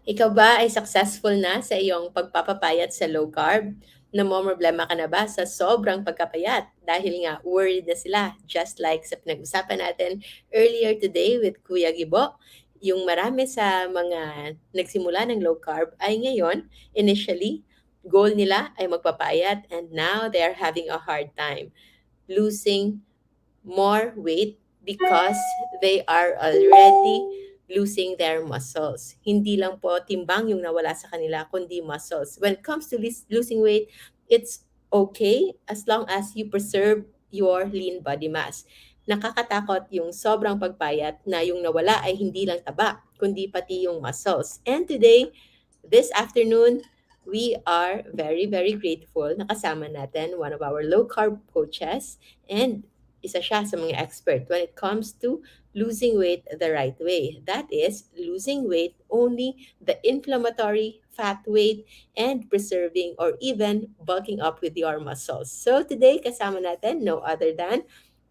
Ikaw ba ay successful na sa iyong pagpapapayat sa low carb? Namomroblema ka na ba sa sobrang pagkapayat? Dahil nga worried na sila, just like sa pinag-usapan natin earlier today with Kuya Gibo, yung marami sa mga nagsimula ng low carb ay ngayon, initially, goal nila ay magpapayat and now they are having a hard time losing more weight because they are already losing their muscles. Hindi lang po timbang yung nawala sa kanila, kundi muscles. When it comes to losing weight, it's okay as long as you preserve your lean body mass. Nakakatakot yung sobrang pagpayat na yung nawala ay hindi lang taba, kundi pati yung muscles. And today, this afternoon, we are very, very grateful na kasama natin one of our low-carb coaches and isa siya sa mga expert when it comes to losing weight the right way. That is, losing weight only the inflammatory fat weight and preserving or even bulking up with your muscles. So today, kasama natin no other than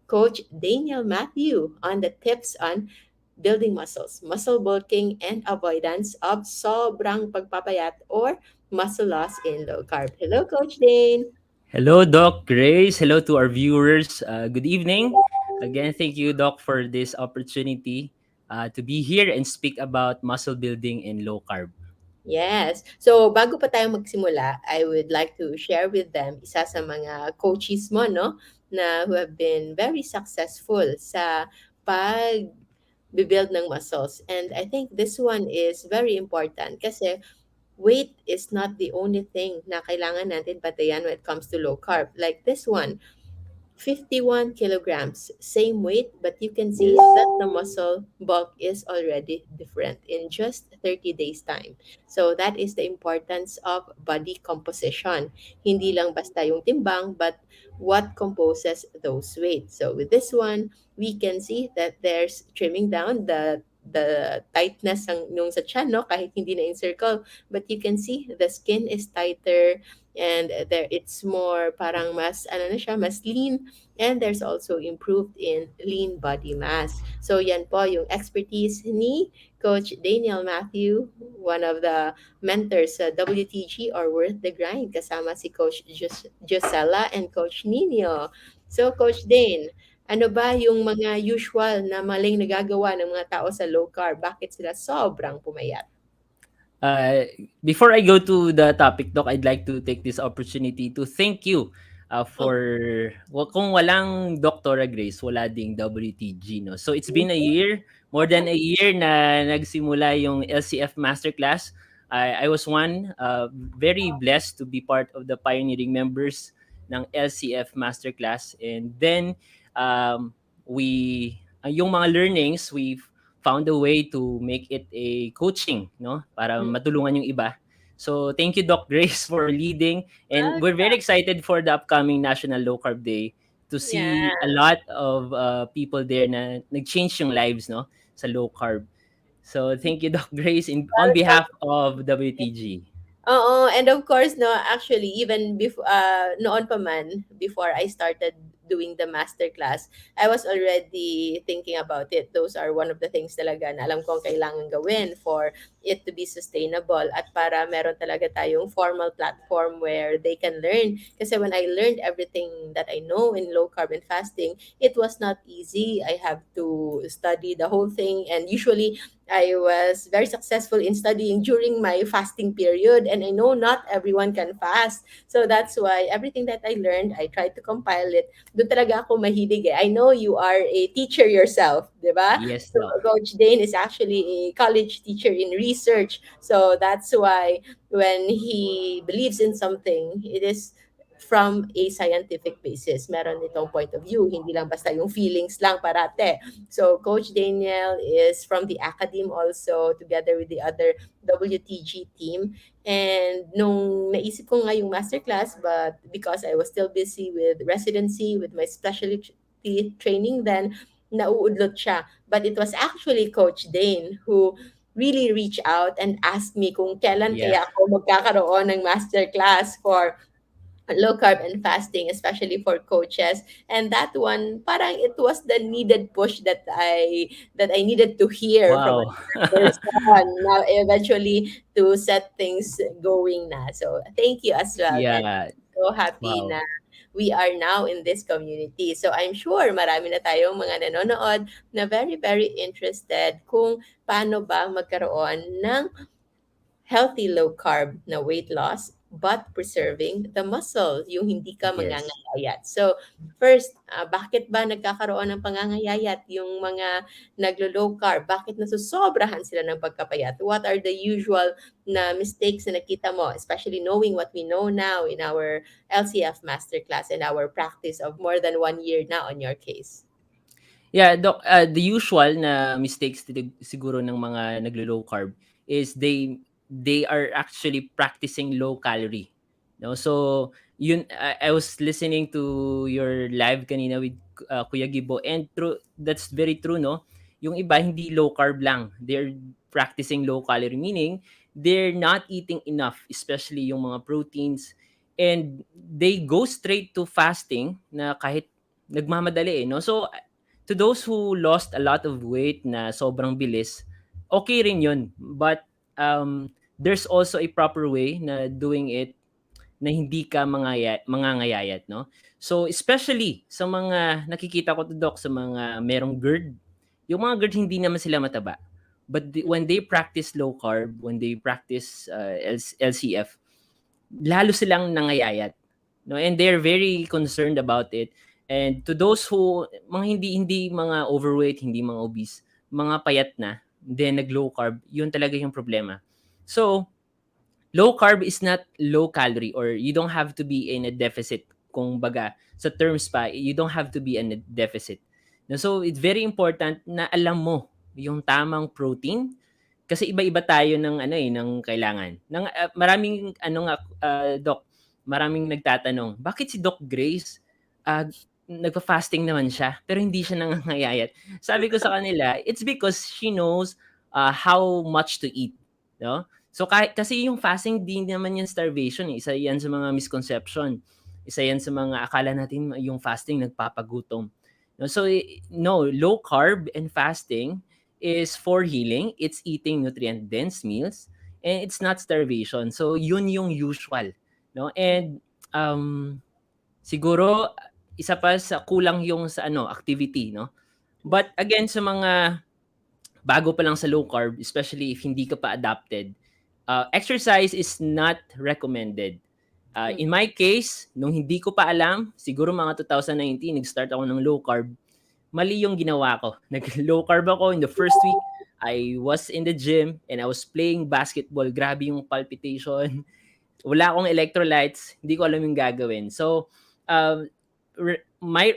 Coach Daniel Matthew on the tips on building muscles, muscle bulking, and avoidance of sobrang pagpapayat or muscle loss in low carb. Hello, Coach Dane. Hello, Doc Grace. Hello to our viewers. Good evening. Again, thank you, Doc, for this opportunity to be here and speak about muscle building and low carb. Yes. So, bago pa tayo magsimula, I would like to share with them isa sa mga coaches mo, no, na who have been very successful sa pag-build ng muscles. And I think this one is very important kasi weight is not the only thing na kailangan natin patayan when it comes to low carb. Like this one, 51 kilograms, same weight, but you can see that the muscle bulk is already different in just 30 days time. So that is the importance of body composition. Hindi lang basta yung timbang, but what composes those weights. So with this one, we can see that there's trimming down the tightness ng nung sa chan, no? Kahit hindi na encircle, but you can see the skin is tighter, and there it's more parang mas ano na siya, mas lean, and there's also improved in lean body mass. So yan po yung expertise ni Coach Daniel Matthew, one of the mentors sa WTG or Worth the Grind, kasama si Coach Josella and Coach Nino. So Coach Dane, ano ba yung mga usual na maling nagagawa ng mga tao sa low carb? Bakit sila sobrang pumayat? Uh, Before I go to the topic, Doc, I'd like to take this opportunity to thank you Oh, kung walang Dr. Grace, wala ding WTG, no? So it's been a mhm. year, more than a year na nagsimula yung LCF Masterclass. I was very blessed to be part of the pioneering members ng LCF Masterclass. And then, yung mga learnings, we found a way to make it a coaching, no? Para Mm. matulungan yung iba. So, thank you, Doc Grace, for leading. And Ah, we're very excited for the upcoming National Low Carb Day to yeah. see a lot of people there na nag-change yung lives, no? Sa low carb. So, thank you, Doc Grace, on Welcome. behalf of WTG. Oo, and of course 'no, actually even noon pa man, before I started doing the master class, I was already thinking about it. Those are one of the things talaga na alam kong kailangan gawin for it to be sustainable at para meron talaga tayong formal platform where they can learn. Kasi when I learned everything that I know in low carb and fasting, it was not easy. I have to study the whole thing, and usually I was very successful in studying during my fasting period, and I know not everyone can fast. So that's why everything that I learned, I tried to compile it. Doon talaga ako mahilig eh. I know you are a teacher yourself, di ba? Yes, So Doc. Coach Dane is actually a college teacher in research. So that's why when he believes in something, it is from a scientific basis. Meron itong point of view, hindi lang basta yung feelings lang parate. So Coach Daniel is from the academe also together with the other WTG team. And nung naisip ko nga yung masterclass, but because I was still busy with residency, with my specialty training then, nauudlot siya. But it was actually Coach Dane who really reached out and asked me kung kailan Yeah. kaya ako magkakaroon ng masterclass for low carb and fasting, especially for coaches. And that one, parang it was the needed push that I needed to hear from Wow. another person. Now eventually to set things going na. So thank you as well. And Yeah. so happy Wow. na we are now in this community. So I'm sure marami na tayong mga nanonood na very, very interested kung paano ba magkaroon ng healthy low carb na weight loss but preserving the muscle, yung hindi ka Yes. mangangayayat. So, first, bakit ba nagkakaroon ng pangangayayat yung mga naglo-low carb? Bakit nasusobrahan sila ng pagkapayat? What are the usual na mistakes na nakita mo, especially knowing what we know now in our LCF masterclass and our practice of more than 1 year now on your case? Yeah, Doc, the usual na mistakes siguro ng mga naglo-low carb is they are actually practicing low calorie. No? So, I was listening to your live kanina with Kuya Gibo, and true, that's very true, no? Yung iba hindi low carb lang. They're practicing low calorie, meaning they're not eating enough, especially yung mga proteins, and they go straight to fasting na kahit nagmamadali, no? So, to those who lost a lot of weight na sobrang bilis, okay rin yun. But there's also a proper way na doing it na hindi ka mangangayayat, no? So, especially sa mga nakikita ko to, Doc, sa mga merong GERD, yung mga GERD hindi naman sila mataba. But when they practice low carb, when they practice LCF, lalo silang nangayayat, no? And they're very concerned about it. And to those who mga hindi mga overweight, hindi mga obese, mga payat na, then nag-low carb, yun talaga yung problema. So, low carb is not low calorie, or you don't have to be in a deficit. Kung baga, sa terms pa, you don't have to be in a deficit. No, so, it's very important na alam mo yung tamang protein, kasi iba-iba tayo ng ano eh, ng kailangan. Maraming ano nga, doc, maraming nagtatanong, bakit si Doc Grace nagfa-fasting naman siya pero hindi siya nangangayayat? Sabi ko sa kanila, it's because she knows how much to eat, no? So kasi yung fasting din naman yan starvation, eh. Isa yan sa mga misconception. Isa yan sa mga akala natin yung fasting nagpapagutom. No, so no, low carb and fasting is for healing. It's eating nutrient dense meals, and it's not starvation. So yun yung usual, no? And siguro isa pa sa kulang yung sa ano, activity, no? But again, sa mga bago pa lang sa low carb, especially if hindi ka pa adapted, exercise is not recommended. Mm. In my case, nung hindi ko pa alam, siguro mga 2019, nag-start ako ng low carb. Mali yung ginawa ko. Nag-low carb ako in the first week. I was in the gym and I was playing basketball. Grabe yung palpitation. Wala akong electrolytes. Hindi ko alam yung gagawin. So, um,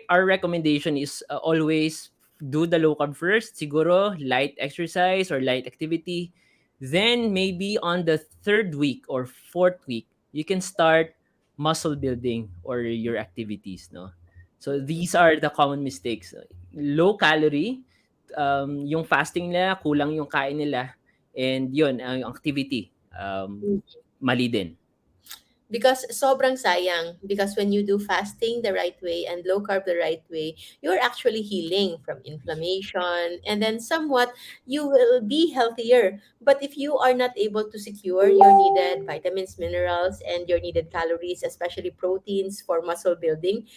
our recommendation is always do the low carb first. Siguro, light exercise or light activity. Then, maybe on the third week or fourth week, you can start muscle building or your activities, no? So, these are the common mistakes. Low calorie, yung fasting nila, kulang yung kain nila, and yun, yung activity, mali din. Because sobrang sayang, because when you do fasting the right way and low carb the right way, you're actually healing from inflammation, and then somewhat you will be healthier. But if you are not able to secure your needed vitamins, minerals, and your needed calories, especially proteins for muscle building,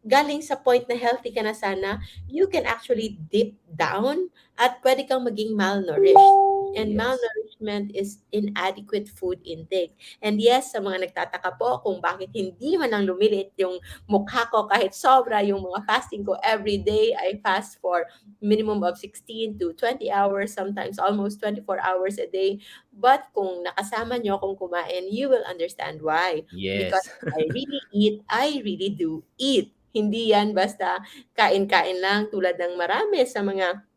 galing sa point na healthy ka na sana, you can actually dip down at pwede kang maging malnourished. And Yes. malnourishment is inadequate food intake. And yes, sa mga nagtataka po kung bakit hindi man lang lumilit yung mukha ko kahit sobra yung mga fasting ko every day, I fast for minimum of 16 to 20 hours, sometimes almost 24 hours a day. But kung nakasama nyo akong kumain, you will understand why. Because Yes. I really eat, I really do eat. Hindi yan basta kain-kain lang tulad ng marami sa mga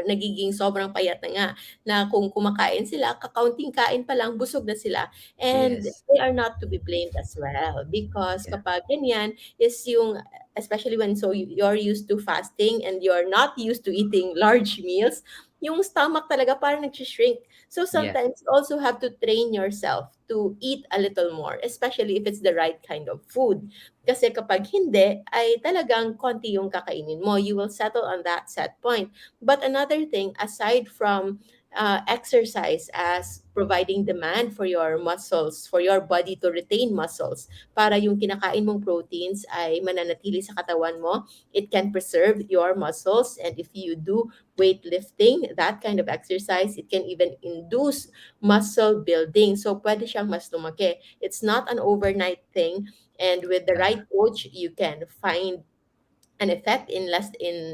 nagiging sobrang payat na nga, na kung kumakain sila, kakaunting kain pa lang, busog na sila. And Yes. they are not to be blamed as well. Because Yeah. kapag ganyan, is yung, especially when so you're used to fasting and you're not used to eating large meals, yung stomach talaga parang nag-shrink. So Yeah. sometimes you also have to train yourself to eat a little more, especially if it's the right kind of food. Kasi kapag hindi, ay talagang konti yung kakainin mo. You will settle on that set point. But another thing, aside from exercise as providing demand for your muscles, for your body to retain muscles, para yung kinakain mong proteins ay mananatili sa katawan mo, it can preserve your muscles. And if you do weightlifting, that kind of exercise, it can even induce muscle building. So pwede siyang mas lumaki. It's not an overnight thing. And with the Yeah. right coach, you can find an effect in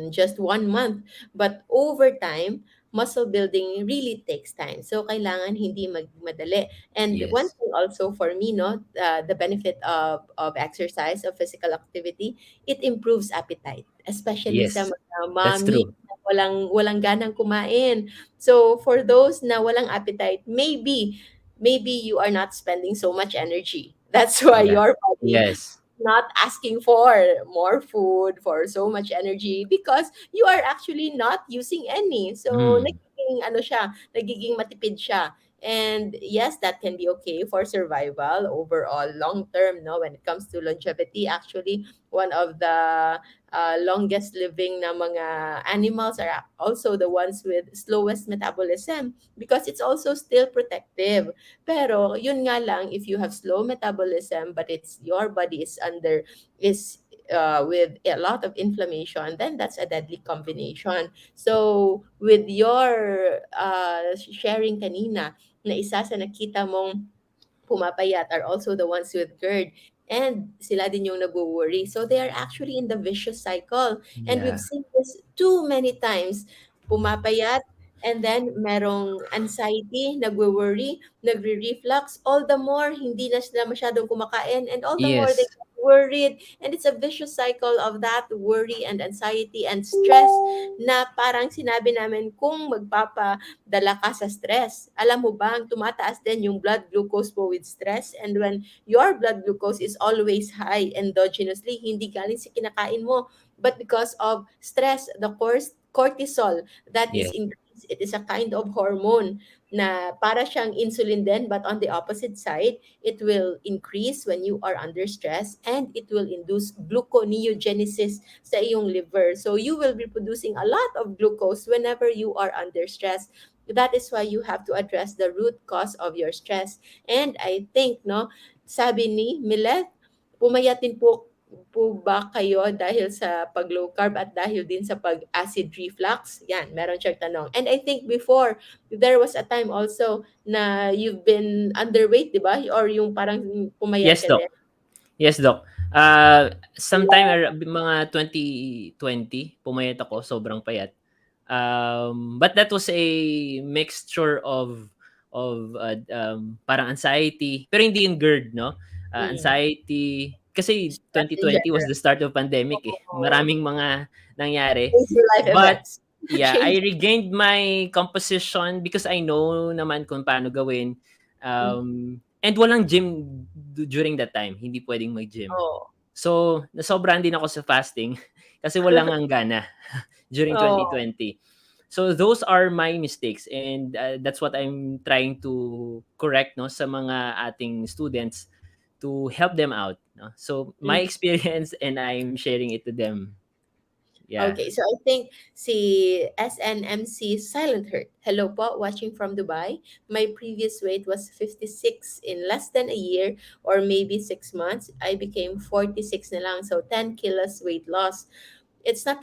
just 1 month. But over time, muscle building really takes time. So kailangan hindi magmadali. And one Yes. thing also for me, no, the benefit of exercise, of physical activity, it improves appetite, especially sa Yes. mga That's mommy true. na walang ganang kumain. So for those na walang appetite, maybe you are not spending so much energy. That's why Yeah. your body Yes. not asking for more food, for so much energy, because you are actually not using any. So Mm. nagiging matipid siya. And yes, that can be okay for survival overall, long term, no? When it comes to longevity, actually, one of the longest living na mga animals are also the ones with slowest metabolism, because it's also still protective. Pero yun nga lang, if you have slow metabolism but it's your body is with a lot of inflammation, then that's a deadly combination. So with your sharing kanina, na isa sa nakita mong pumapayat are also the ones with GERD. And sila din yung nagwo-worry. So they are actually in the vicious cycle. And we've Yeah. seen this too many times. Pumapayat, and then merong anxiety, nagwo-worry, nagre-reflux. All the more, hindi na sila masyadong kumakain. And all the more they Yes. get worried. And it's a vicious cycle of that worry and anxiety and stress, na parang sinabi namin, kung dala ka sa stress. Alam mo ba, tumataas din yung blood glucose mo with stress, and when your blood glucose is always high endogenously, hindi galing sa kinakain mo, but because of stress, the cortisol that is Yes. increased, it is a kind of hormone na para siyang insulin din, but on the opposite side, it will increase when you are under stress, and it will induce gluconeogenesis sa iyong liver. So you will be producing a lot of glucose whenever you are under stress. That is why you have to address the root cause of your stress. And I think, no, sabi ni Millet, pumayatin po ba kayo dahil sa pag-low carb at dahil din sa pag-acid reflux? Yan, meron siyang tanong. And I think before, there was a time also na you've been underweight, di ba? Or yung parang pumayat Yes, ka Doc. din. Yes, Doc. Sometime mga 2020, pumayat ako, sobrang payat. But that was a mixture of parang anxiety, pero hindi yung GERD, no? Mm. Anxiety kasi Stress in 2020 was general. the start of pandemic, eh. Oo. Maraming mga nangyari. Crazy life But events. yeah, I Change. regained my composition because I know naman kung paano gawin. Mm. And walang gym during that time, hindi puwedeng mag-gym. Oo. So, nasobrahan din ako sa fasting kasi wala ngang gana during Oo. 2020. So, those are my mistakes, and that's what I'm trying to correct, 'no, sa mga ating students to help them out, 'no. So, my Mm. experience and I'm sharing it to them. Yeah. Okay, so I think si SNMC Silent Heart. Hello po, watching from Dubai. My previous weight was 56. In less than a year or maybe 6 months, I became 46 na lang. So 10 kilos weight loss. It doesn't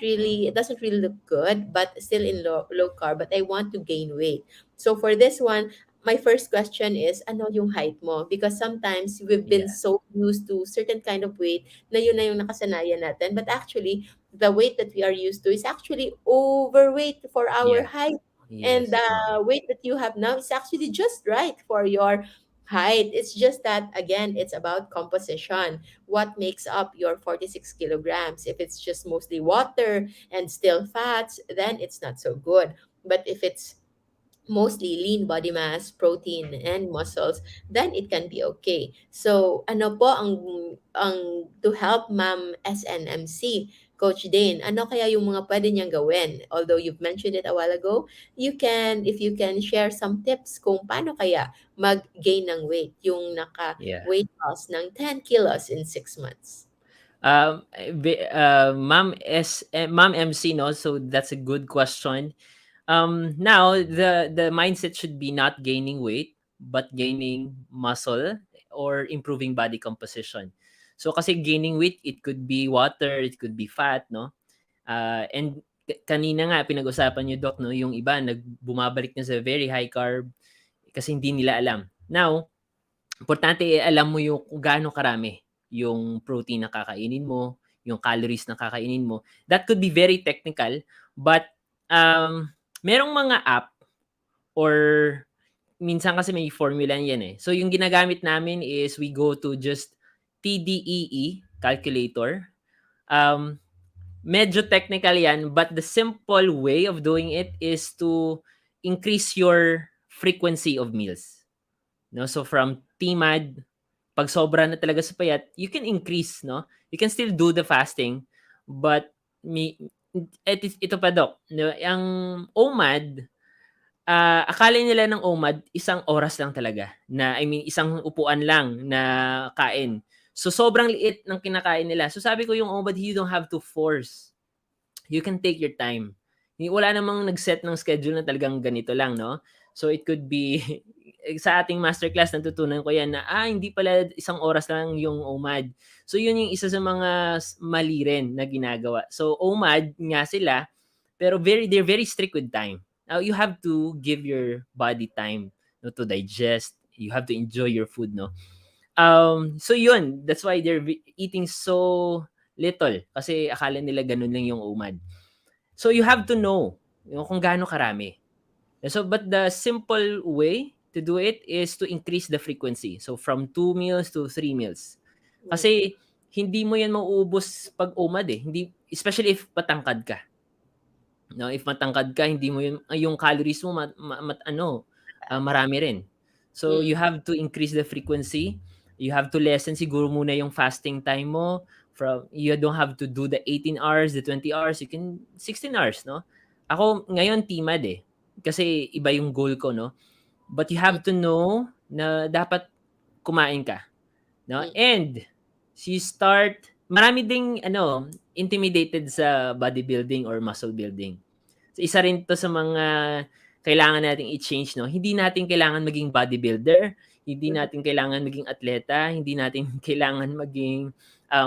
really look good, but still in low carb, but I want to gain weight. So for this one, my first question is, ano yung height mo? Because sometimes we've been Yeah. so used to certain kind of weight na yung nakasanayan natin. But actually, the weight that we are used to is actually overweight for our Yeah. height. And Yes, the oo. weight that you have now is actually just right for your height. It's just that, again, it's about composition. What makes up your 46 kilograms? If it's just mostly water and still fats, then it's not so good. But if it's mostly lean body mass, protein, and muscles, then it can be okay. So, ano po ang to help Ma'am SNMC? Coach Dane, ano kaya yung mga pwede niyang gawin? Although you've mentioned it a while ago, if you can share some tips kung paano kaya mag-gain ng weight, yung Yeah. naka-weight loss ng 10 kilos in 6 months. Ma'am MC, no? So that's a good question. Now the mindset should be not gaining weight, but gaining muscle or improving body composition. So kasi gaining weight, it could be water, it could be fat, no? And kanina nga pinag-usapan niyo doc, no, yung iba bumabalik na sa very high carb kasi hindi nila alam. Now, importante alam mo yung kung gaano karami yung protein na kakainin mo, yung calories na kakainin mo. That could be very technical, but merong mga app or minsan kasi may formula yan eh. So yung ginagamit namin is we go to just TDEE calculator. Um, Medyo technical yan, but the simple way of doing it is to increase your frequency of meals. No? So from TMAD, pag sobra na talaga sa payat, you can increase, no? You can still do the fasting, but ito pa doc, no? Ang OMAD, akala nila ng OMAD isang oras lang talaga na I mean isang upuan lang na kain. So sobrang liit ng kinakain nila. So sabi ko yung OMAD, you don't have to force, you can take your time. Wala namang nag-set ng schedule na talagang ganito lang, no? So it could be sa ating masterclass natutunan ko yan na hindi pala isang oras lang yung OMAD. So yun yung isa sa mga mali rin na ginagawa. So OMAD nga sila, pero they're very strict with time. Now you have to give your body time, no, to digest. You have to enjoy your food, no? So yun, that's why they're eating so little kasi akala nila ganun lang yung OMAD. So you have to know, kung gaano karami. So but the simple way to do it is to increase the frequency. So from 2 meals to 3 meals. Mm. Kasi hindi mo yan mauubos pag OMAD eh. Hindi, especially if patangkad ka. No, if matangkad ka, hindi mo yung calories mo marami rin. So you Mm. have to increase the frequency. You have to lessen siguro muna yung fasting time mo. You don't have to do the 18 hours, the 20 hours, you can 16 hours, no? Ako ngayon timad eh. Kasi iba yung goal ko, no? But you Mm. have to know na dapat kumain ka, no? Mm. And marami ding intimidated sa bodybuilding or muscle building. So, isa rin 'to sa mga kailangan nating i-change, 'no? Hindi natin kailangan maging bodybuilder, hindi Mhm. natin kailangan maging atleta, hindi natin kailangan maging,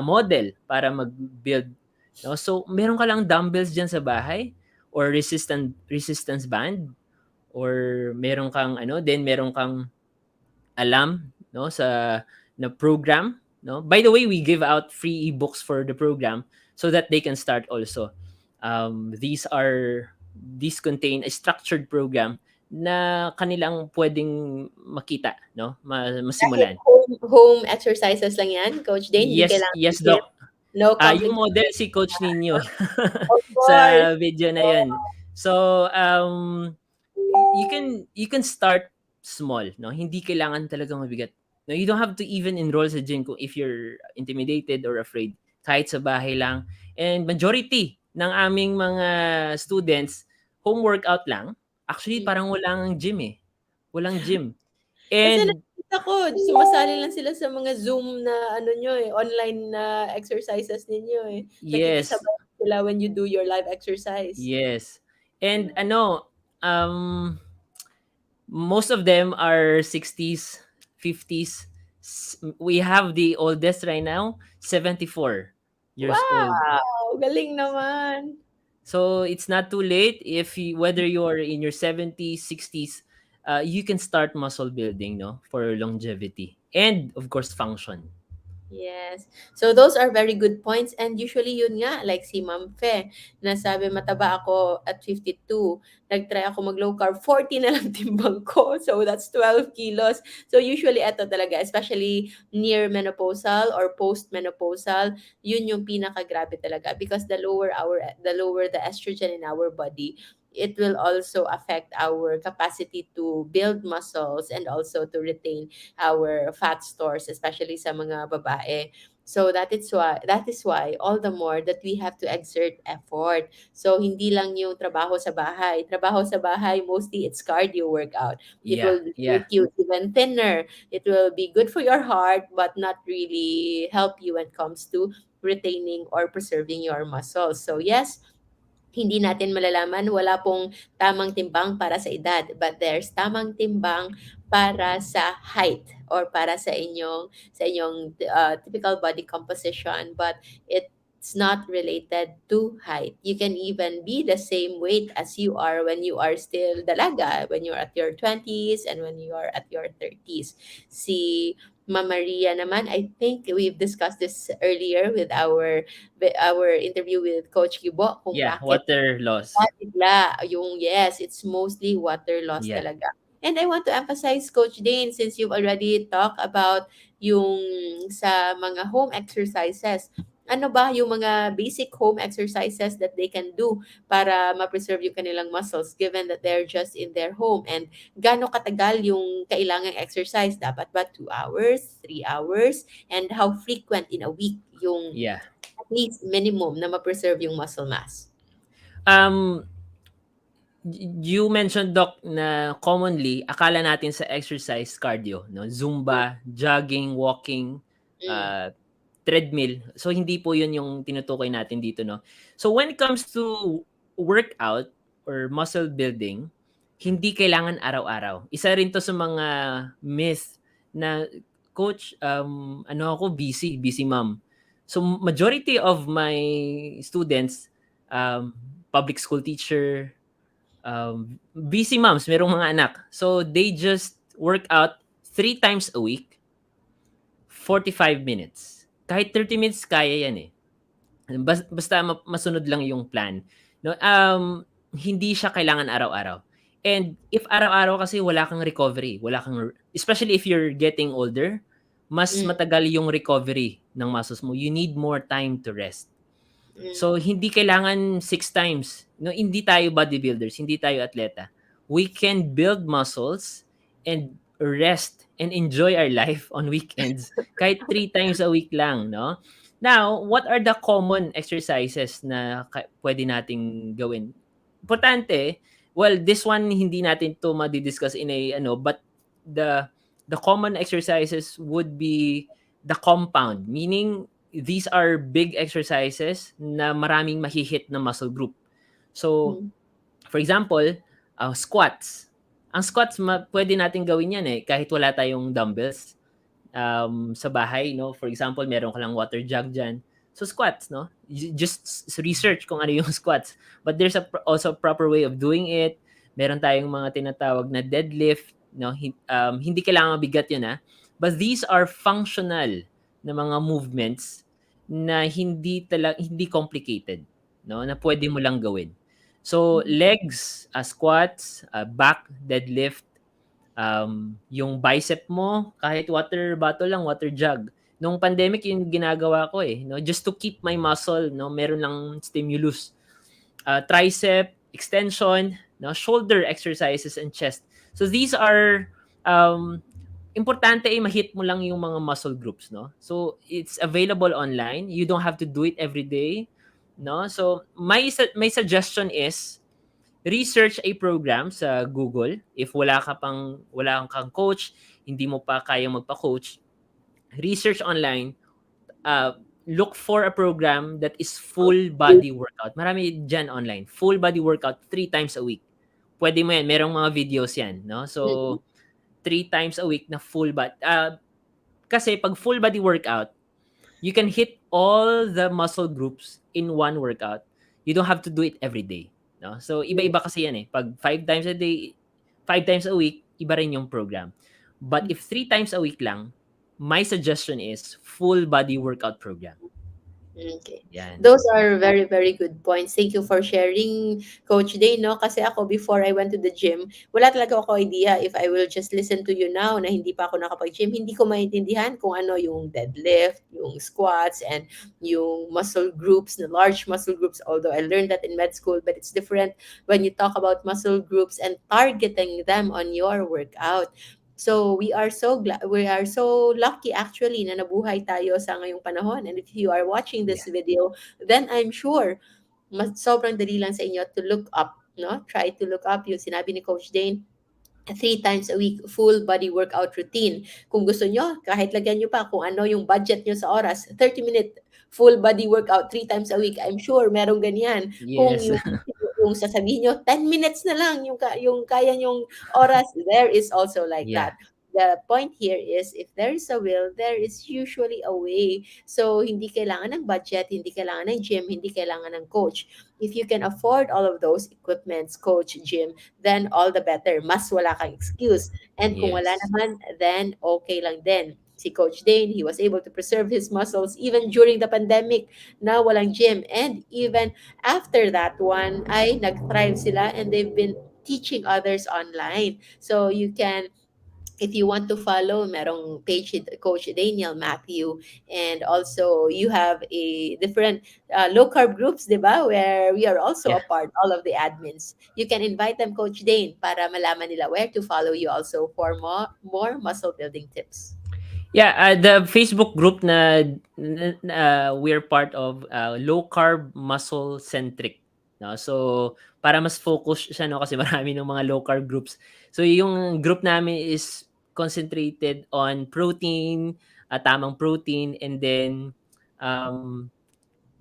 model para mag-build, 'no? So, meron ka lang dumbbells diyan sa bahay or resistance band or meron kang alam, 'no, na program, 'no? By the way, we give out free ebooks for the program so that they can start also. These contain a structured program na kanilang pwedeng makita, 'no, Kahit masimulan. home exercises lang 'yan, Coach Dane, hindi Yes, kailangan yes, gym, Doc. no Yung complicated. model si Coach Ninyo Of course. sa video na yun. So, you can start small, no? Hindi kailangan talagang mabigat. No, you don't have to even enroll sa gym kung if you're intimidated or afraid. Kahit sa bahay lang. And majority ng aming mga students, home workout lang. Actually, Mm. parang walang gym eh. Walang gym. Kasi And nakikita ko sumasali lang sila sa mga Zoom na ano niyo, eh, online na exercises ninyo, eh. yes, Nakikisabay sila when you do your live exercise. yes. And most of them are 60s, 50s. We have the oldest right now, 74 years old. Wow! Galing naman. So it's not too late whether you're in your 70s, 60s, you can start muscle building, no, for longevity and of course function. Yes. So those are very good points and usually yun nga like si Ma'am Fe na sabi mataba ako at 52. Nag-try ako mag-low carb, 40 na lang timbang ko. So that's 12 kilos. So usually eto talaga, especially near menopausal or post-menopausal, yun yung pinaka-grabe talaga because the lower the estrogen in our body, it will also affect our capacity to build muscles and also to retain our fat stores, especially sa mga babae. So that is why all the more that we have to exert effort. So hindi lang yung trabaho sa bahay. Trabaho sa bahay, mostly it's cardio workout. It Yeah, will yeah, make you even thinner. It will be good for your heart but not really help you when it comes to retaining or preserving your muscles. So yes, hindi natin malalaman, wala pong tamang timbang para sa edad, but there's tamang timbang para sa height or para sa inyong typical body composition, but it's not related to height. You can even be the same weight as you are when you are still dalaga, when you're at your 20s and when you are at your 30s. Si Mama Maria naman, I think we've discussed this earlier with our interview with Coach Gibo kung yeah. bakit Water loss. bigla yung yes, it's mostly water loss Yeah. talaga. And I want to emphasize, Coach Dane, since you've already talked about yung sa mga home exercises, ano ba yung mga basic home exercises that they can do para ma-preserve yung kanilang muscles given that they're just in their home? And gaano katagal yung kailangang exercise? Dapat ba 2 hours, 3 hours? And how frequent in a week yung Yeah. at least minimum na ma-preserve yung muscle mass? Um, you mentioned, Doc, na commonly akala natin sa exercise cardio, no? Mm, Zumba, jogging, walking, mm, uh, treadmill. So hindi po 'yun yung tinutukoy natin dito, no. So when it comes to workout or muscle building, hindi kailangan araw-araw. Isa rin 'to sa mga myth na, "Coach, ano ako, busy mom." So majority of my students, public school teacher, busy moms, merong mga anak. So they just work out 3 times a week, 45 minutes. Kahit 30 minutes kaya yan eh. Basta masunod lang yung plan. No, hindi siya kailangan araw-araw. And if araw-araw kasi wala kang recovery, especially if you're getting older, mas mm, matagal yung recovery ng muscles mo. You need more time to rest. mm, So, hindi kailangan 6 times. No, hindi tayo bodybuilders, hindi tayo atleta. We can build muscles and rest and enjoy our life on weekends kahit 3 times a week lang, no? Now, what are the common exercises na pwede nating gawin? Importante, well, this one hindi natin to madi-discuss in a but the the common exercises would be the compound, meaning these are big exercises na maraming mahihit na muscle group. So, mm, for example, squats. Ang squats, pwede natin gawin yan eh, kahit wala tayong dumbbells sa bahay, no? For example, meron ka lang water jug dyan. So, squats, no? Just research kung ano yung squats. But there's also a proper way of doing it. Meron tayong mga tinatawag na deadlift, no? Hindi kailangan mabigat yun, ha? But these are functional na mga movements na hindi complicated, no? Na pwede mo lang gawin. So, mm, legs, squats, back, deadlift, yung bicep mo, kahit water bottle lang, water jug. Nung pandemic, yung ginagawa ko eh, no? Just to keep my muscle, no? Meron lang stimulus. Tricep, extension, no? Shoulder exercises, and chest. So these are, importante eh, ma-hit mo lang yung mga muscle groups, no? So it's available online. You don't have to do it every day, no? So my suggestion is, research a program sa Google. If wala kang coach, hindi mo pa kayang magpa-coach, research online, uh, look for a program that is full body workout. Marami diyan online. Full body workout 3 times a week. Pwede mo yan. Merong mga videos yan, no? mm, So, 3 times a week na full body. Kasi pag full body workout, you can hit all the muscle groups in one workout. You don't have to do it every day. No? So, mm, iba-iba kasi yan eh. Pag 5 times a day, 5 times a week, iba rin yung program. But if 3 times a week lang, my suggestion is full body workout program. okay. Yan. Those are very, very good points. Thank you for sharing, Coach Day, no? Kasi ako, before I went to the gym, wala talaga ako idea if I will just listen to you now na hindi pa ako nakapag-gym. Hindi ko maintindihan kung ano yung deadlift, yung squats, and yung muscle groups, the large muscle groups. Although I learned that in med school, but it's different when you talk about muscle groups and targeting them on your workout. So we are so lucky actually na nabuhay tayo sa ngayong panahon. And if you are watching Yeah. this video, then I'm sure sobrang dali lang sa inyo to look up, no? Try to look up yung sinabi ni Coach Dane, 3 times a week, full body workout routine. Kung gusto nyo, kahit lagyan nyo pa kung ano yung budget nyo sa oras, 30-minute full body workout 3 times a week. I'm sure merong ganyan. Kung Yes. yung sasabihin nyo, 10 minutes na lang yung kaya nyong oras, there is also like Yeah. that. The point here is if there is a will, there is usually a way. So, hindi kailangan ng budget, hindi kailangan ng gym, hindi kailangan ng coach. If you can afford all of those equipments, coach, gym, then all the better. Mas wala kang excuse. And kung wala Yes. naman, then okay lang din. Si Coach Dane, he was able to preserve his muscles even during the pandemic na walang gym. And even after that one, ay nag-thrive sila and they've been teaching others online. So you can, if you want to follow, merong page si Coach Daniel Matthew, and also you have a different low carb groups, di ba? Where we are also Yeah. a part, all of the admins. You can invite them, Coach Dane, para malaman nila where to follow you also for more muscle building tips. Yeah, the Facebook group we're part of, low carb muscle centric. No? So para mas focus siya, no, kasi marami ng mga low carb groups. So yung group namin is concentrated on protein, tamang protein, and then um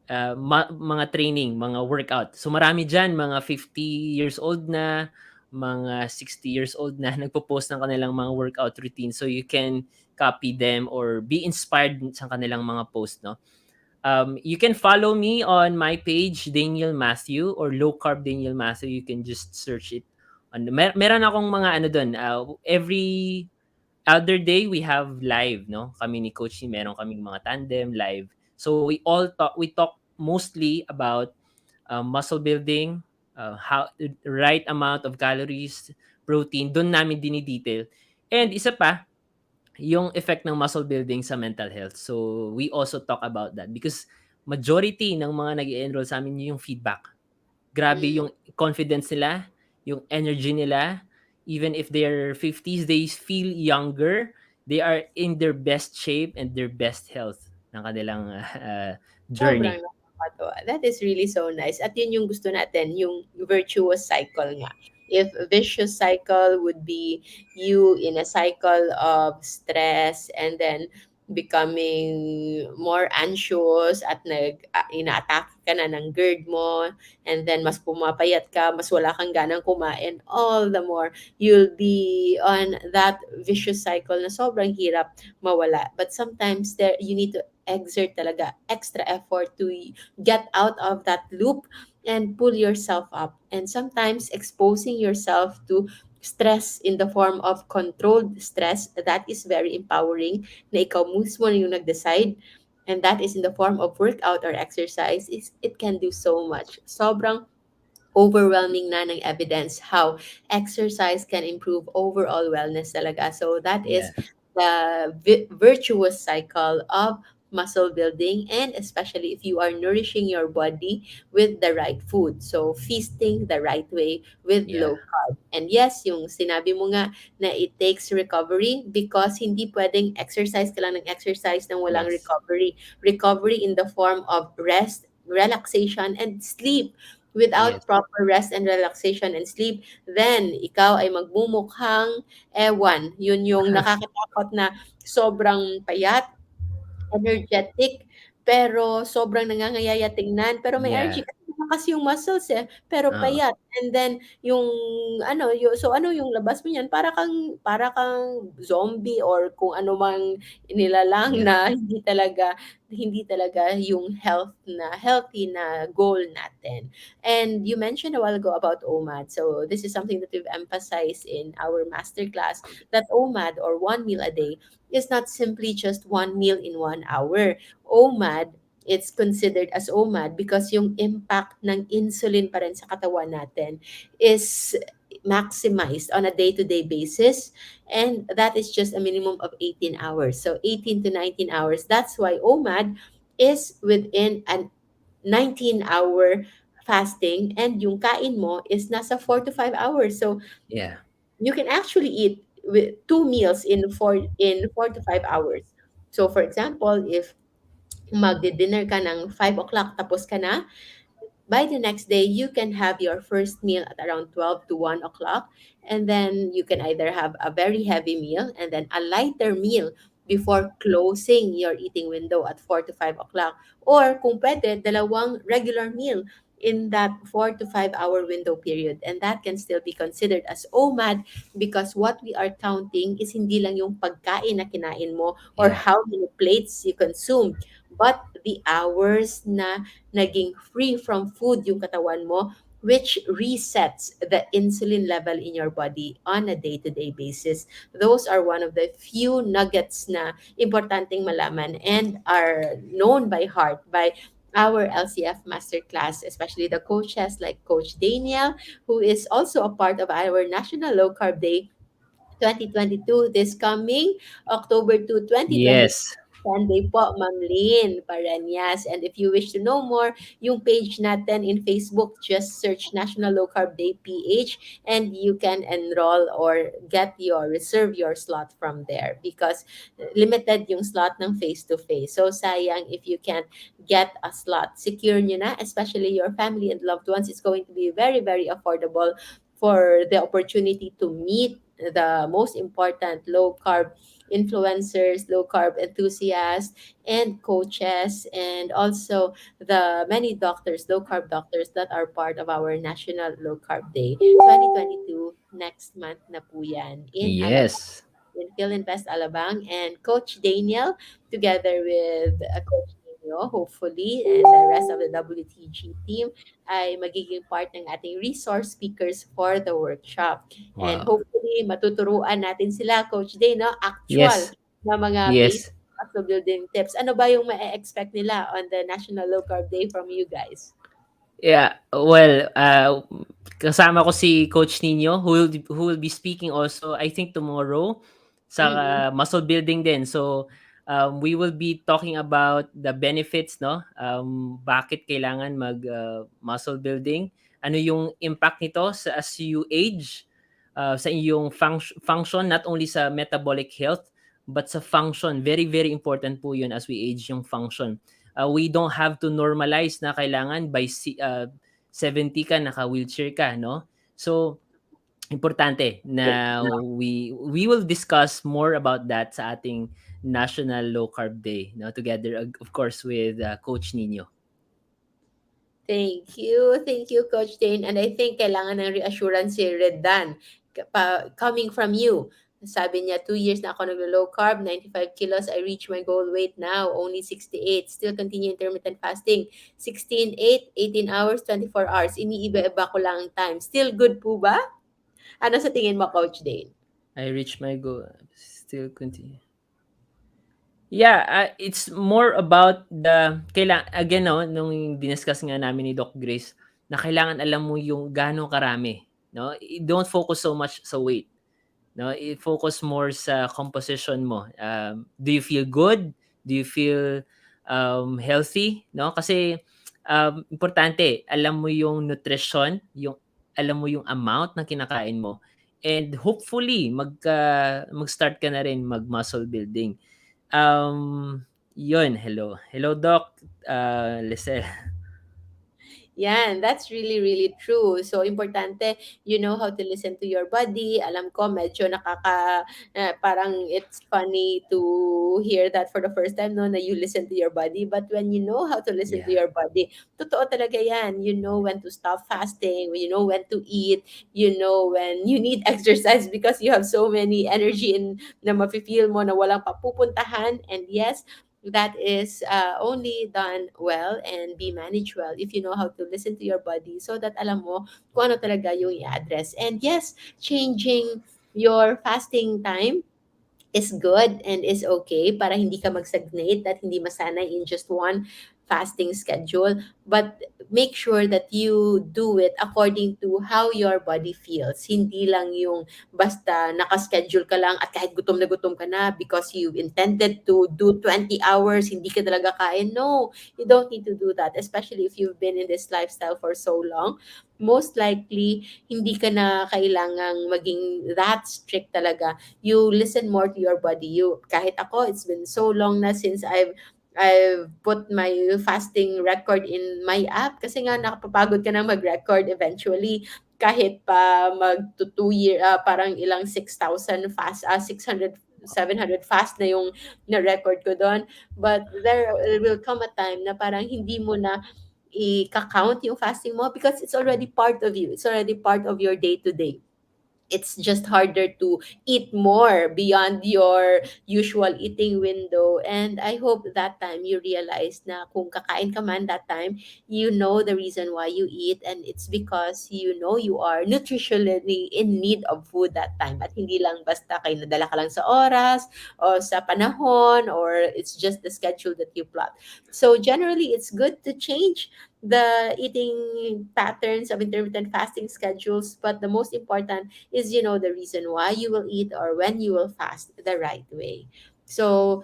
mga training, mga workout. So marami diyan mga 50 years old na, mga 60 years old na nagpo-post ng kanilang mga workout routine. So you can copy them or be inspired sa kanilang mga post, no? You can follow me on my page, Daniel Matthew, or Low Carb Daniel Matthew. You can just search it. Meron akong mga ano doon. Every other day we have live, no? Kami ni Coach, meron kaming mga tandem live. So we talk mostly about muscle building, how right amount of calories, protein, doon namin dinidetail. And isa pa, yung effect ng muscle building sa mental health. So we also talk about that because majority ng mga nag-enroll sa amin yung feedback. Grabe Mm. yung confidence nila, yung energy nila. Even if they're 50s, they feel younger. They are in their best shape and their best health ng kanilang Sobrang journey. nakakatuwa. That is really so nice. At yun yung gusto natin, yung virtuous cycle nga. If a vicious cycle would be you in a cycle of stress and then becoming more anxious at ina-attack ka na ng GERD mo, and then mas pumapayat ka, mas wala kang ganang kumain, all the more you'll be on that vicious cycle na sobrang hirap mawala. But sometimes there you need to exert talaga extra effort to get out of that loop and pull yourself up. And sometimes exposing yourself to stress in the form of controlled stress, that is very empowering na ikaw mismo na yung nag-decide. And that is in the form of workout or exercise. It can do so much. Sobrang overwhelming na ng evidence how exercise can improve overall wellness talaga. So that Yeah. is the virtuous cycle of muscle building, and especially if you are nourishing your body with the right food. So feasting the right way with Yeah. low carb. And yes, yung sinabi mo nga na it takes recovery because hindi pwedeng exercise ka lang ng exercise nang walang Yes. recovery. Recovery in the form of rest, relaxation, and sleep. Without Yes. proper rest and relaxation and sleep, then ikaw ay magmumukhang ewan. Yun yung nakakatakot na sobrang payat, energetic, pero sobrang nangangayaya tingnan, pero may Yeah. energy kasi malakas yung muscles, eh, pero Oo. payat. And then yung ano yung labas mo niyan, para kang zombie or kung ano mang nilalang Yeah. na hindi talaga yung healthy na goal natin. And you mentioned a while ago about OMAD. So this is something that we've emphasized in our masterclass, that OMAD, or 1 meal a day, is not simply just 1 meal in 1 hour. OMAD, it's considered as OMAD because yung impact ng insulin pa rin sa katawan natin is maximized on a day-to-day basis, and that is just a minimum of 18 hours. So 18 to 19 hours. That's why OMAD is within an 19-hour fasting, and yung kain mo is nasa 4 to 5 hours. So Yeah. you can actually eat with 2 meals in 4 to 5 hours. So for example, if magdi-dinner ka ng 5 o'clock tapos ka na, by the next day, you can have your first meal at around 12 to 1 o'clock. And then you can either have a very heavy meal and then a lighter meal before closing your eating window at 4 to 5 o'clock. Or kung pwede, dalawang regular meal in that 4 to 5 hour window period. And that can still be considered as OMAD because what we are counting is hindi lang yung pagkain na kinain mo or Yeah. how many plates you consume, but the hours na naging free from food yung katawan mo, which resets the insulin level in your body on a day-to-day basis. Those are one of the few nuggets na importanteng malaman and are known by heart by our LCF masterclass, especially the coaches like Coach Daniel, who is also a part of our National Low Carb Day 2022 this coming October 2, 2022. Yes. Sunday po, Ma'am Lynn Paranias. And if you wish to know more, yung page natin in Facebook, just search National Low Carb Day PH and you can enroll or reserve your slot from there because limited yung slot ng face-to-face. So sayang if you can't get a slot. Secure nyo na, especially your family and loved ones. It's going to be very, very affordable for the opportunity to meet the most important low carb influencers, low carb enthusiasts, and coaches, and also the many doctors, low carb doctors that are part of our National Low Carb Day 2022 next month na po yan in Alabang, Yes. in Philinvest Alabang, and Coach Daniel together with Coach Nino, hopefully, and the rest of the WTG team ay magiging part ng ating resource speakers for the workshop. And Wow. hopefully, matuturuan natin sila, Coach Day, no? Actual Yes. na mga basic Yes. muscle building tips. Ano ba yung ma-expect nila on the National Low Carb Day from you guys? Yeah, well, kasama ko si Coach Nino who will be speaking also I think tomorrow sa Mm-mm. muscle building din. So we will be talking about the benefits, no? Bakit kailangan mag muscle building? Ano yung impact nito as you age sa iyong function, not only sa metabolic health but sa function. Very very important po 'yun as we age, yung function. We don't have to normalize na kailangan by 70 ka naka-wheelchair ka, no? So importante na we will discuss more about that sa ating National Low Carb Day, no, together of course with Coach Nino. Thank you. Thank you, Coach Dane. And I think kailangan ng reassurance si Redan coming from you. Sabi niya, 2 years na ako naglo-low carb, 95 kilos, I reach my goal weight now, only 68. Still continue intermittent fasting. 16, 8, 18 hours, 24 hours. Iniiba-iba ko lang ang time. Still good po ba? Ano sa tingin mo, Coach Dane? I reach my goal, still continue. Yeah, it's more about the again, no, nung diniscuss nga namin ni Doc Grace na kailangan alam mo yung gaano karami, no? Don't focus so much sa weight, no? I-focus more sa composition mo. Do you feel good? Do you feel healthy, no? Kasi importante, alam mo yung nutrition, yung alam mo yung amount ng kinakain mo. And hopefully mag-start ka na rin mag-muscle building. Yun, hello. Hello, Doc, Lisel. Yan, that's really, really true. So, importante, you know how to listen to your body. Alam ko, medyo parang it's funny to hear that for the first time, no, na you listen to your body. But when you know how to listen to Yeah. your body, totoo talaga yan. You know when to stop fasting, you know when to eat, you know when you need exercise because you have so many energy na mafe-feel mo na walang papupuntahan. And yes, that is only done well and be managed well if you know how to listen to your body so that alam mo kung ano talaga yung i-address. And yes, changing your fasting time is good and is okay para hindi ka mag-stagnate at hindi masanay in just one fasting schedule, but make sure that you do it according to how your body feels. Hindi lang yung basta nakaschedule ka lang at kahit gutom na gutom ka na because you intended to do 20 hours, hindi ka talaga kain. No, you don't need to do that, especially if you've been in this lifestyle for so long. Most likely, hindi ka na kailangang maging that strict talaga. You listen more to your body. Kahit ako, it's been so long na since I've put my fasting record in my app kasi nga nakapapagod ka na mag-record eventually kahit pa mag to 2 year parang ilang 6,000 fast 600 700 fast na yung na-record ko doon, but there will come a time na parang hindi mo na i-count yung fasting mo because it's already part of you. It's already part of your day to day. It's just harder to eat more beyond your usual eating window. And I hope that time you realize na kung kakain ka man that time, you know the reason why you eat, and it's because you know you are nutritionally in need of food that time. At hindi lang basta kayo nadala ka lang sa oras o sa panahon, or it's just the schedule that you plot. So generally, it's good to change the eating patterns of intermittent fasting schedules, but the most important is the reason why you will eat or when you will fast the right way. So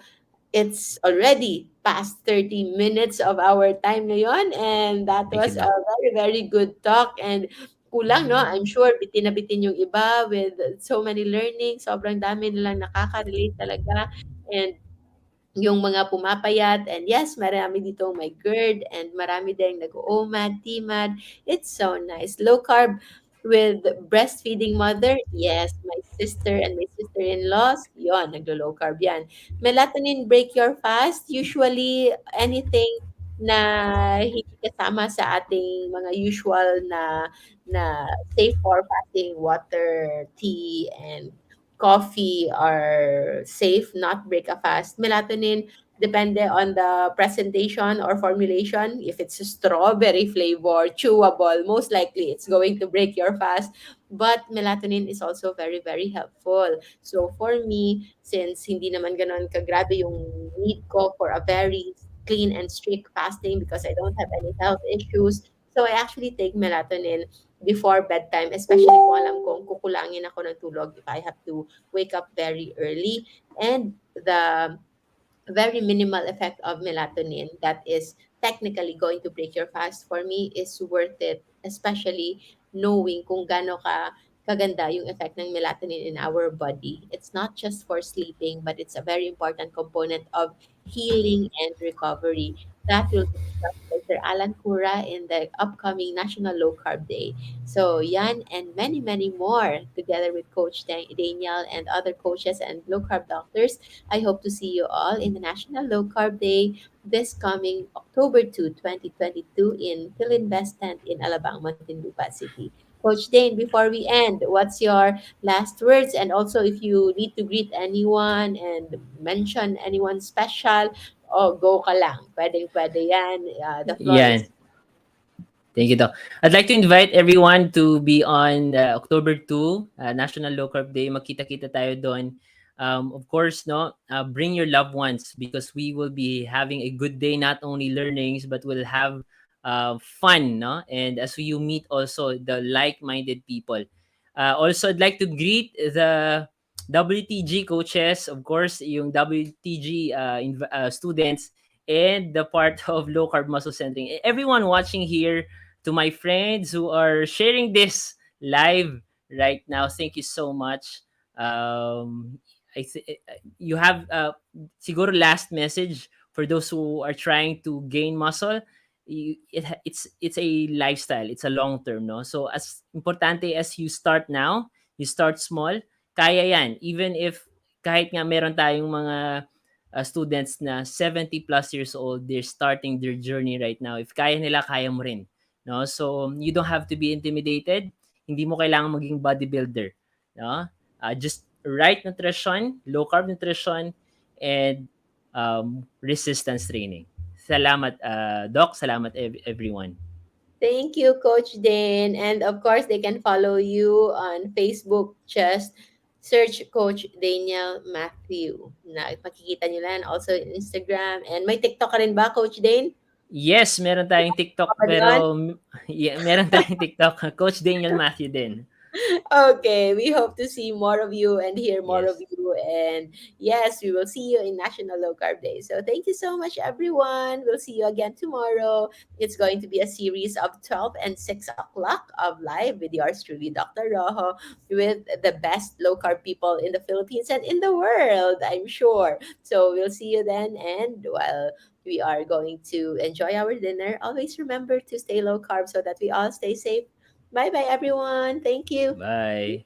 it's already past 30 minutes of our time ngayon, and that Thank you, was a Doc. very very good talk. And kulang, no, I'm sure bitin na bitin yung iba with so many learnings, sobrang dami nilang nakaka-relate talaga. And yung mga pumapayat, and yes, marami ditong may GERD and marami din nag-OMAD, TMAD. It's so nice. Low carb with breastfeeding mother. Yes, my sister and my sister-in-laws, yon, naglo-low carb yan. Melatonin break your fast. Usually, anything na hindi kasama sa ating mga usual na safe for fasting, water, tea, and coffee are safe, not break a fast. Melatonin, depende on the presentation or formulation. If it's a strawberry flavor, chewable, most likely it's going to break your fast. But melatonin is also very, very helpful. So for me, since hindi naman ganon kagrabe yung need ko for a very clean and strict fasting because I don't have any health issues, so I actually take melatonin before bedtime, especially kung alam kong kukulangin ako ng tulog if I have to wake up very early. And the very minimal effect of melatonin that is technically going to break your fast for me is worth it, especially knowing kung gaano kaganda yung effect ng melatonin in our body. It's not just for sleeping, but it's a very important component of healing and recovery. That will be discussed by Sir Alan Cura in the upcoming National Low Carb Day. So yan and many, many more together with Coach Daniel and other coaches and low carb doctors. I hope to see you all in the National Low Carb Day this coming October 2, 2022 in Philinvest Tent in Alabang, Muntinlupa City. Coach Dane, before we end, what's your last words? And also, if you need to greet anyone and mention anyone special, go ka lang. Pwede yan. The floor is. Yan. Thank you, Doc. I'd like to invite everyone to be on October 2, National Low Carb Day. Magkita-kita tayo doon. Of course, no, bring your loved ones because we will be having a good day, not only learnings, but we'll have fun, no? And as you meet also the like-minded people. Also, I'd like to greet the WTG coaches, of course, yung WTG students, and the part of low carb muscle centering. Everyone watching here, to my friends who are sharing this live right now, thank you so much. Um, you have siguro last message for those who are trying to gain muscle. It's a lifestyle. It's a long term, no? So as importante as you start now, you start small. Kaya yan. Even if kahit nga meron tayong mga students na 70 plus years old, they're starting their journey right now. If kaya nila, kaya mo rin. No? So, you don't have to be intimidated. Hindi mo kailangan maging bodybuilder. No? Just right nutrition, low carb nutrition, and resistance training. Salamat, Doc. Salamat, everyone. Thank you, Coach Dane. And of course, they can follow you on Facebook. Just search Coach Daniel Matthew. Na makikita nyo lang. Also in Instagram. And may TikTok ka rin ba, Coach Dane? Yes, meron tayong TikTok Ka ba do'n? pero yeah, meron tayong TikTok, Coach Daniel Matthew din. Okay, we hope to see more of you and hear more of Yes. you. And yes, we will see you in National Low Carb Day. So thank you so much, everyone. We'll see you again tomorrow. It's going to be a series of 12 and 6 o'clock of live with yours truly, Dr. Rojo, with the best low carb people in the Philippines and in the world, I'm sure. So we'll see you then. And while we are going to enjoy our dinner, always remember to stay low carb so that we all stay safe. Bye bye, everyone. Thank you. Bye.